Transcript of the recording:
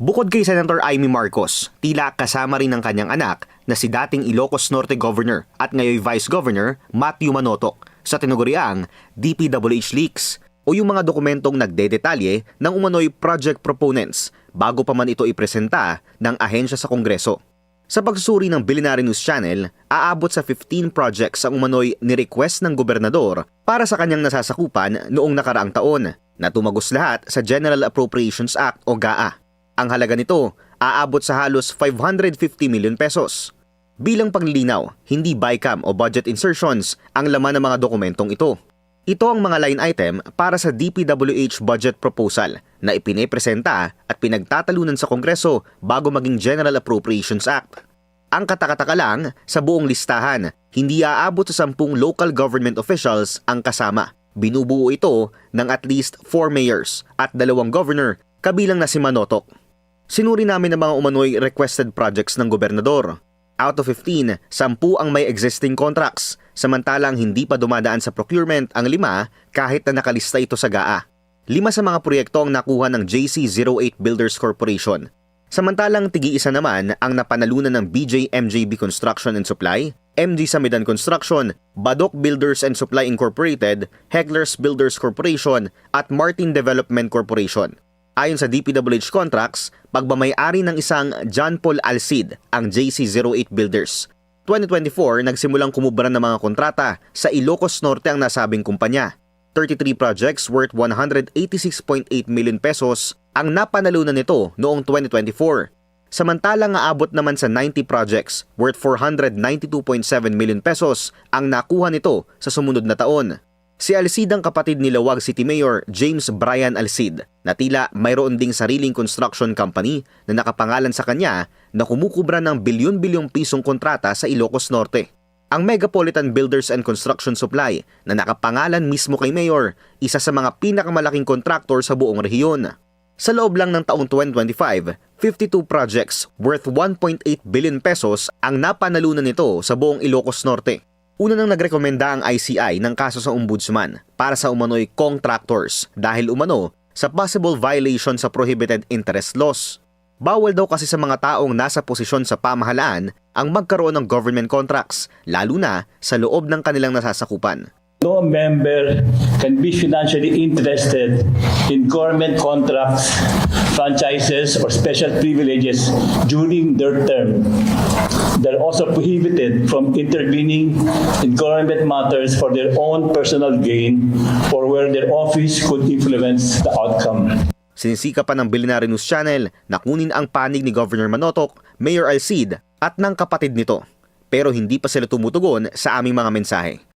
Bukod kay Senator Amy Marcos, tila kasama rin ng kanyang anak na si dating Ilocos Norte Governor at ngayon Vice Governor Matthew Manotoc sa tinaguriang DPWH leaks o yung mga dokumentong nagdedetalye ng umano'y project proponents bago pa man ito ipresenta ng ahensya sa Kongreso. Sa pagsusuri ng Billionaire News Channel, aabot sa 15 projects ang umano'y nirequest ng gobernador para sa kanyang nasasakupan noong nakaraang taon na tumagos lahat sa General Appropriations Act o GAA. Ang halaga nito aabot sa halos 550 million pesos. Bilang paglilinaw, hindi BICAM o budget insertions ang laman ng mga dokumentong ito. Ito ang mga line item para sa DPWH budget proposal na ipinipresenta at pinagtatalunan sa Kongreso bago maging General Appropriations Act. Ang katakataka lang, sa buong listahan, hindi aabot sa 10 local government officials ang kasama. Binubuo ito ng at least 4 mayors at 2 governor kabilang na si Manotoc. Sinuri namin ang mga umano'y requested projects ng gobernador. Out of 15, 10 ang may existing contracts, samantalang hindi pa dumadaan sa procurement ang 5 kahit na nakalista ito sa GAA. 5 sa mga proyekto ang nakuha ng JC08 Builders Corporation. Samantalang tig-iisa naman ang napanalunan ng BJMJB Construction and Supply, MG Samidan Construction, Badok Builders and Supply Incorporated, Hegler's Builders Corporation at Martin Development Corporation. Ayon sa DPWH contracts, pagmamay-ari ng isang John Paul Alcid ang JC08 Builders. 2024, nagsimulang kumubra ng mga kontrata sa Ilocos Norte ang nasabing kumpanya. 33 projects worth 186.8 million pesos ang napanalunan nito noong 2024. Samantalang aabot naman sa 90 projects worth 492.7 million pesos ang nakuha nito sa sumunod na taon. Si Alcid ang kapatid ni Lawag City Mayor James Brian Alcid na tila mayroon ding sariling construction company na nakapangalan sa kanya na kumukubra ng bilyon-bilyong pisong kontrata sa Ilocos Norte. Ang Megapolitan Builders and Construction Supply na nakapangalan mismo kay Mayor, isa sa mga pinakamalaking kontraktor sa buong rehiyon. Sa loob lang ng taong 2025, 52 projects worth 1.8 billion pesos ang napanalunan nito sa buong Ilocos Norte. Una nang nagrekomenda ang ICI ng kaso sa ombudsman para sa umano'y contractors dahil umano sa possible violation sa prohibited interest laws. Bawal daw kasi sa mga taong nasa posisyon sa pamahalaan ang magkaroon ng government contracts, lalo na sa loob ng kanilang nasasakupan. No member can be financially interested in government contracts, franchises, or special privileges during their term. They're also prohibited from intervening in government matters for their own personal gain or where their office could influence the outcome. Sinisika pa ng Billionaire News Channel na kunin ang panig ni Governor Manotoc, Mayor Alcid at ng kapatid nito. Pero hindi pa sila tumutugon sa aming mga mensahe.